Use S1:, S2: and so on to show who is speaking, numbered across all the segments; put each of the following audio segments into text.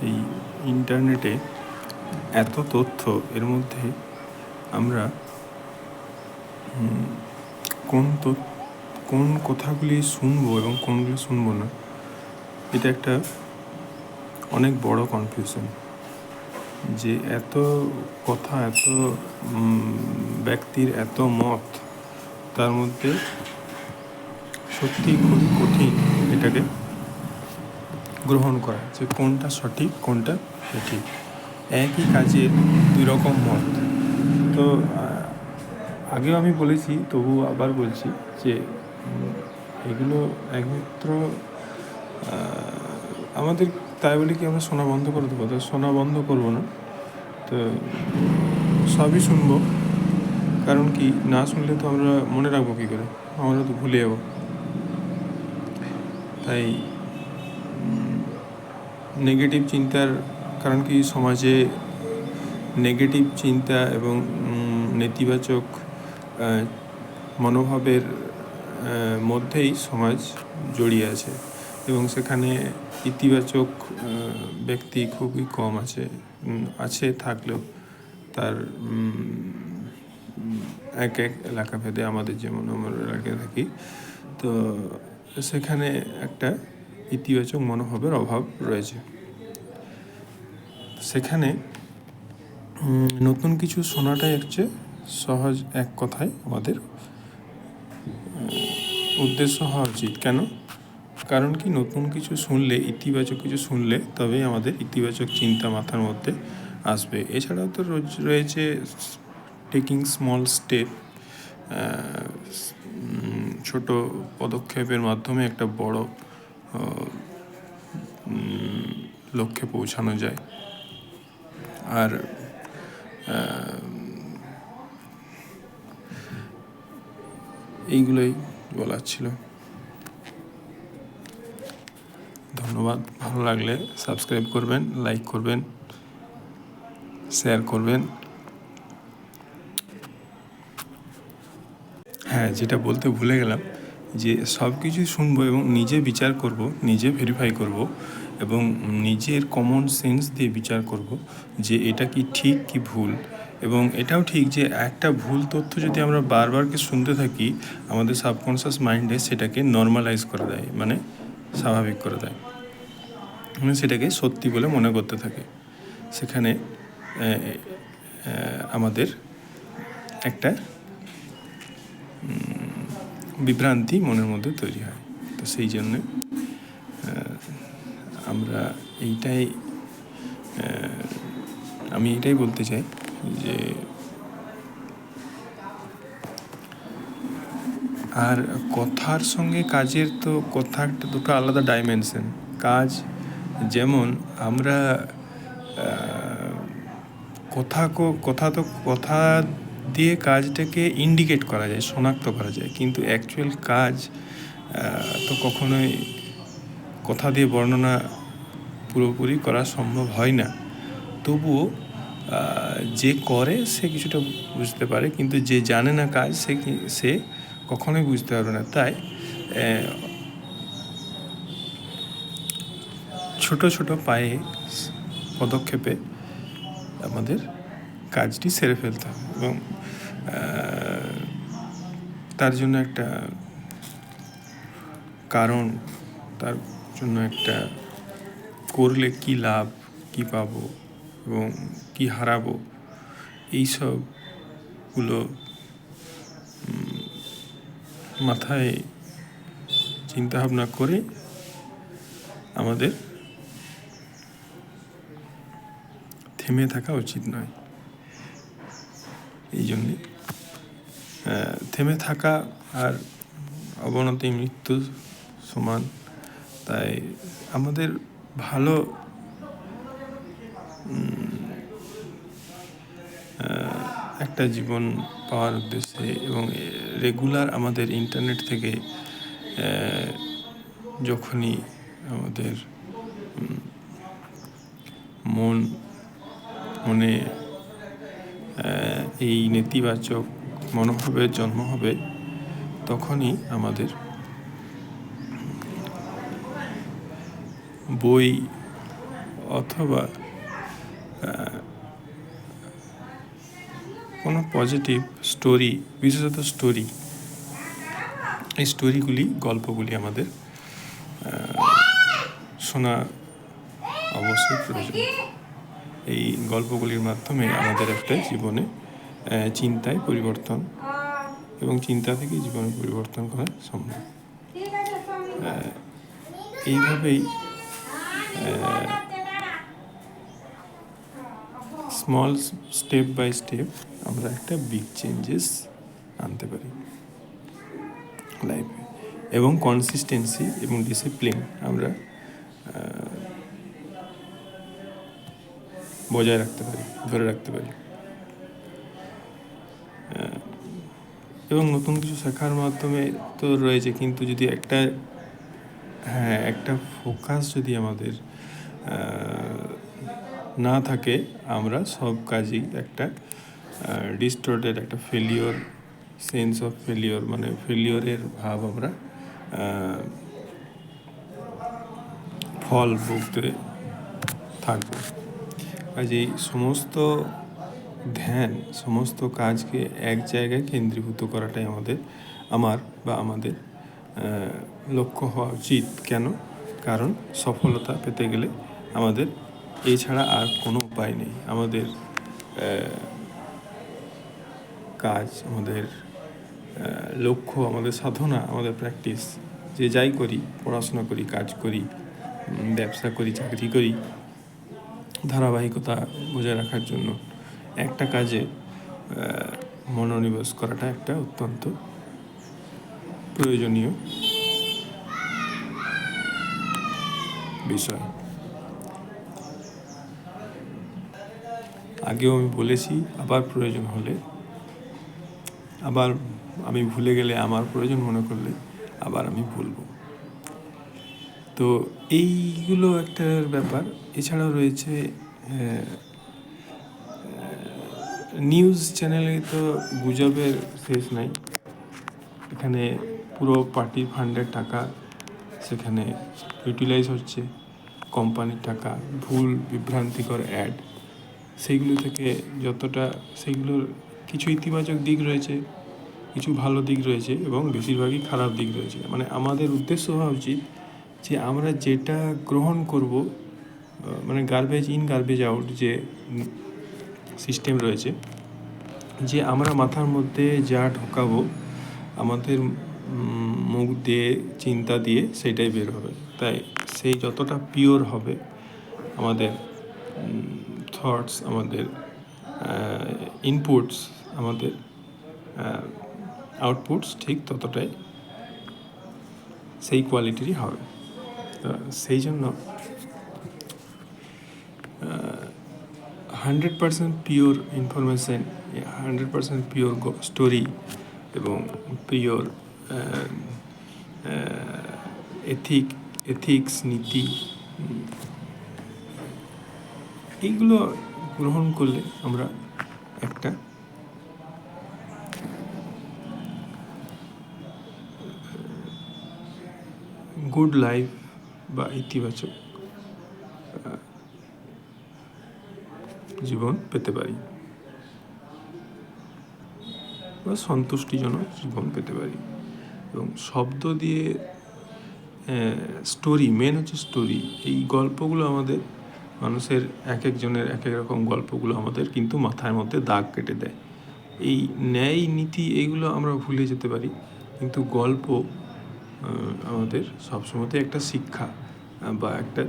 S1: এই ইন্টারনেটে এত তথ্য, এর মধ্যে আমরা কোন কথাগুলি শুনবো এবং কোনগুলি শুনবো না, এটা একটা অনেক বড় কনফিউশন। যে এত কথা, এত ব্যক্তির এত মত, তার মধ্যে সত্যি খুবই কঠিন এটাকে গ্রহণ করা, যে কোনটা সঠিক কোনটা বেঠিক। একই কাজের দুই রকম মত। তো আগেও আমি বলেছি, তবু আবার বলছি যে এগুলো একমাত্র আমাদের, তাই বলে কি আমরা শোনা বন্ধ করে দেবো? তো শোনা বন্ধ করবো না, তো সবই শুনবো। কারণ কি, না শুনলে তো আমরা মনে রাখবো কী করে? আমরা তো ভুলে যাবো। তাই নেগেটিভ চিন্তার কারণ কি, সমাজে নেগেটিভ চিন্তা এবং নেতিবাচক মনোভাবের মধ্যেই সমাজ জড়িয়ে আছে, এবং সেখানে ইতিবাচক ব্যক্তি খুবই কম আছে থাকলেও তার এক এলাকা ভেদে, আমাদের যেমন আমার এলাকায় থাকি, তো সেখানে একটা ইতিবাচক মনোভাবের অভাব রয়েছে। সেখানে নতুন কিছু শোনাটাই হচ্ছে সহজ, এক কথায় আমাদের উদ্দেশ্য হওয়া উচিত। কেন? কারণ কি, নতুন কিছু শুনলে, ইতিবাচক কিছু শুনলে তবেই আমাদের ইতিবাচক চিন্তা মাথার মধ্যে আসবে। এছাড়াও তো রয়েছে টেকিং স্মল স্টেপ, ছোট পদক্ষেপের মাধ্যমে একটা বড় লক্ষ্যে পৌঁছানো যায়। আর এইগুলোই বলার ছিল। ধন্যবাদ। ভালো লাগলে সাবস্ক্রাইব করবেন, লাইক করবেন, শেয়ার করবেন। হ্যাঁ, যেটা বলতে ভুলে গেলাম, যে সব কিছু শুনবো এবং নিজে বিচার করব, নিজে ভেরিফাই করব, এবং নিজের কমন সেন্স দিয়ে বিচার করব যে এটা কি ঠিক কি ভুল। এবং এটাও ঠিক যে একটা ভুল তথ্য যদি আমরা বারবারকে শুনতে থাকি, আমাদের সাবকনশিয়াস মাইন্ডে সেটাকে নর্মালাইজ করে দেয়, মানে স্বাভাবিক করে দেয়, মানে সেটাকে সত্যি বলে মনে করতে থাকে। সেখানে আমাদের একটা বিভ্রান্তি মনের মধ্যে তৈরি হয়। তো সেই জন্যে আমি এটাই বলতে চাই যে, আর কথার সঙ্গে কাজের তো কথা একটা দুটো আলাদা ডাইমেনশন। কাজ যেমন আমরা কথা দিয়ে কাজটাকে ইন্ডিকেট করা যায়, শনাক্ত করা যায়, কিন্তু অ্যাকচুয়াল কাজ তো কখনোই কথা দিয়ে বর্ণনা পুরোপুরি করা সম্ভব হয় না। তবুও যে করে সে কিছুটা বুঝতে পারে, কিন্তু যে জানে না কাজ, সে কখনোই বুঝতে পারবে না। তাই ছোট ছোট পায়ে পদক্ষেপে আমাদের কাজটি সেরে ফেলতে হবে, এবং তার জন্য একটা কারণ, তার জন্য একটা করলে কি লাভ, কি পাবো এবং কি হারাবো, এইসবগুলো মাথায় চিন্তাভাবনা করে আমাদের থেমে থাকা উচিত নয়। এই জন্যে থেমে থাকা আর অবনতি মৃত্যু সমান। তাই আমাদের ভালো একটা জীবন পাওয়ার উদ্দেশ্যে, এবং রেগুলার আমাদের ইন্টারনেট থেকে যখনই আমাদের মনে এই নেতিবাচক মনোভাবের জন্ম হবে, তখনই আমাদের বই অথবা কোনো পজিটিভ স্টোরি, বিশেষত স্টোরি, এই স্টোরিগুলি, গল্পগুলি আমাদের শোনা অবশ্যই প্রয়োজন। এই গল্পগুলির মাধ্যমে আমাদের একটা জীবনে চিন্তায় পরিবর্তন এবং চিন্তা থেকে জীবনে পরিবর্তন করা সম্ভব। এইভাবেই স্মল স্টেপ বাই স্টেপ আমরা একটা বিগ চেঞ্জেস আনতে পারি লাইফে, এবং কনসিস্টেন্সি এবং ডিসিপ্লিন আমরা বজায় রাখতে পারি, ধরে রাখতে পারি। এবং নতুন কিছু শেখার মাধ্যমে তো রয়েছে, কিন্তু যদি একটা ফোকাস যদি আমাদের না থাকে, আমরা সব কাজেই একটা ডিস্টর্টেড, একটা ফেলিওর, সেন্স অফ ফেলিওর, মানে ফেলিওরের ভাব আমরা ফল ভুগতে থাকবো। কাজেই সমস্ত ধ্যান, সমস্ত কাজকে এক জায়গায় কেন্দ্রীভূত করাটাই আমাদের লক্ষ্য হওয়া উচিত। কেন? কারণ সফলতা পেতে গেলে আমাদের এছাড়া আর কোনো উপায় নেই। আমাদের কাজ, আমাদের লক্ষ্য, আমাদের সাধনা, আমাদের প্র্যাকটিস, যে যাই করি, পড়াশোনা করি, কাজ করি, ব্যবসা করি, চাকরি করি, ধারাবাহিকতা বজায় রাখার জন্য একটা কাজে মনোনিবেশ করাটা একটা অত্যন্ত প্রয়োজনীয় বিষয়। আগেও আমি বলেছি, আবার প্রয়োজন হলে, আবার আমি ভুলে গেলে, আমার প্রয়োজন মনে করলে আবার আমি ভুলব। তো এইগুলো একটা ব্যাপার। এছাড়াও রয়েছে নিউজ চ্যানেলে তো গুজবের শেষ নাই। এখানে পুরো পার্টির ফান্ডের টাকা সেখানে ইউটিলাইজ হচ্ছে, কোম্পানির টাকা, ভুল বিভ্রান্তিকর অ্যাড, সেইগুলো থেকে সেইগুলোর কিছু ইতিবাচক দিক রয়েছে, কিছু ভালো দিক রয়েছে এবং বেশিরভাগই খারাপ দিক রয়েছে। মানে আমাদের উদ্দেশ্য হওয়া উচিত যে আমরা যেটা গ্রহণ করব, মানে গার্বেজ ইন গার্বেজ আউট যে সিস্টেম রয়েছে, যে আমরা মাথার মধ্যে যা ঢোকাবো, আমাদের মুখ দিয়ে, চিন্তা দিয়ে সেটাই বের হবে। তাই সেই যতটা পিওর হবে আমাদের থটস, আমাদের ইনপুটস, আমাদের আউটপুটস ঠিক ততটাই সেই কোয়ালিটিরই হবে। সেই জন্য 100% পিওর ইনফরমেশন, 100% পিওর স্টোরি এবং পিওর এথিক্স, নীতি, এইগুলো গ্রহণ করলে আমরা একটা গুড লাইফ বা ইতিবাচক জীবন পেতে পারি, বা সন্তুষ্টিজনক জীবন পেতে পারি। এবং শব্দ দিয়ে স্টোরি, মেন হচ্ছে স্টোরি। এই গল্পগুলো আমাদের মানুষের এক একজনের এক এক রকম গল্পগুলো আমাদের কিন্তু মাথার মধ্যে দাগ কেটে দেয়। এই ন্যায় নীতি এইগুলো আমরা ভুলে যেতে পারি, কিন্তু গল্প আমাদের সবসময়তে একটা শিক্ষা বা একটা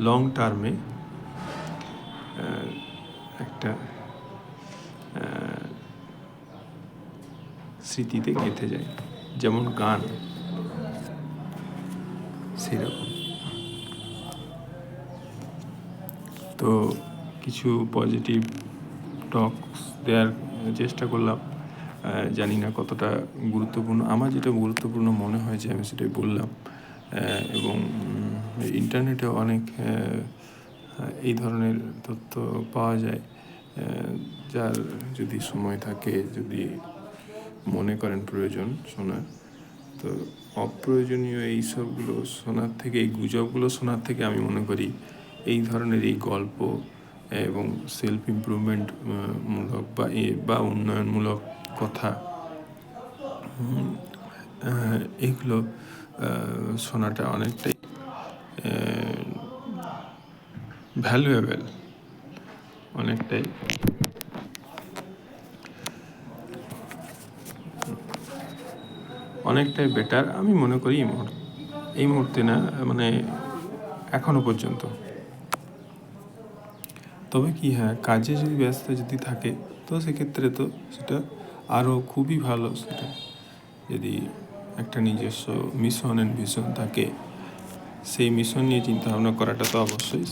S1: লং টার্মে একটা স্মৃতিতে গেঁথে যায়, যেমন গান সেরকম। তো কিছু পজিটিভ টকস দেওয়ার চেষ্টা করলাম, জানি না কতটা গুরুত্বপূর্ণ। আমার যেটা গুরুত্বপূর্ণ মনে হয়েছে আমি সেটাই বললাম। এবং ইন্টারনেটে অনেক এই ধরনের তথ্য পাওয়া যায়, যার যদি সময় থাকে, যদি মনে করেন প্রয়োজন শোনার, তো অপ্রয়োজনীয় এইসবগুলো শোনার থেকে, এই গুজবগুলো শোনার থেকে আমি মনে করি এই ধরনের এই গল্প এবং সেলফ ইমপ্রুভমেন্ট মূলক বা উন্নয়নমূলক কথা, এগুলো শোনাটা অনেকটাই ভ্যালুয়েবল, অনেকটাই বেটার আমি মনে করি এই মুহূর্তে না, মানে এখনো পর্যন্ত। তবে কি হ্যাঁ, কাজে যদি ব্যস্ত যদি থাকে তো সেক্ষেত্রে তো সেটা আরও খুবই ভালো। সেটা যদি একটা নিজস্ব মিশন অ্যান্ড ভিশন থাকে, সেই মিশন নিয়ে চিন্তা ভাবনা করাটা তো অবশ্যই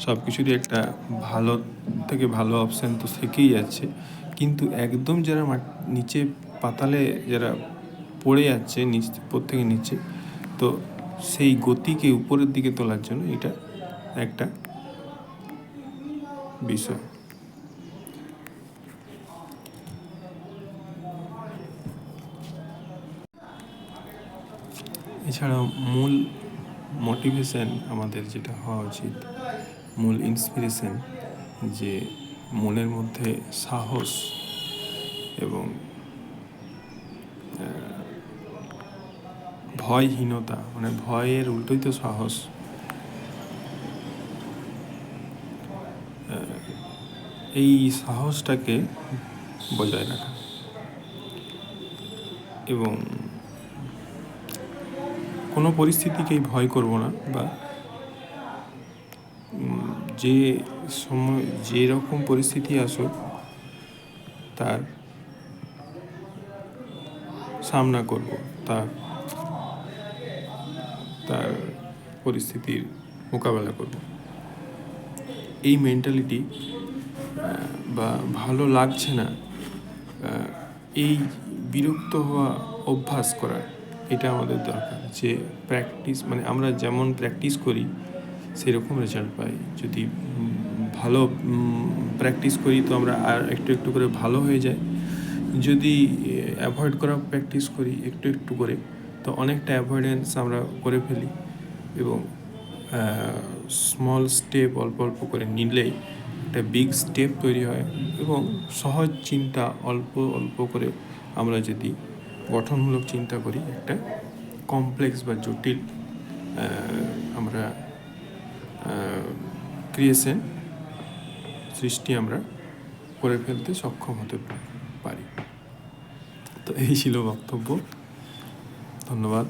S1: সব কিছুরই একটা ভালো থেকে ভালো অপশান তো থেকেই যাচ্ছে। কিন্তু একদম যারা নিচে পাতালে যারা পড়ে যাচ্ছে উপর থেকে নিচে, তো সেই গতিকে উপরের দিকে তোলার জন্য এটা একটা বিষয়। এছাড়াও মূল মোটিভেশন আমাদের যেটা হওয়া উচিত, মূল ইন্সপিরেশন, যে মনের মধ্যে সাহস এবং ভয়হীনতা, মানে ভয়ের উল্টোই তো সাহস, এই সাহসটাকে বজায় রাখা এবং কোনো পরিস্থিতিকেই ভয় করব না, বা যে সময় যেরকম পরিস্থিতি আসুক তার সামনা করব, তার পরিস্থিতির মোকাবেলা করব। এই মেন্টালিটি বা ভালো লাগছে না এই বিরক্ত হওয়া অভ্যাস করা, এটা আমাদের দরকার। যে প্র্যাকটিস, মানে আমরা যেমন প্র্যাকটিস করি সেরকম রেজাল্ট পাই। যদি ভালো প্র্যাকটিস করি তো আমরা আর একটু একটু করে ভালো হয়ে যাই। যদি অ্যাভয়েড করা প্র্যাকটিস করি একটু একটু করে, তো অনেকটা অ্যাভয়েডেন্স আমরা করে ফেলি এবং স্মল স্টেপ অল্প অল্প করে নিলেই একটা বিগ স্টেপ তৈরি হয়। এবং সহজ চিন্তা অল্প অল্প করে আমরা যদি গঠনমূলক চিন্তা করি, একটা কমপ্লেক্স বা জটিল আমরা সৃষ্টি আমরা করে ফেলতে সক্ষম হতে পারি। তো এই ছিল বক্তব্য। ধন্যবাদ।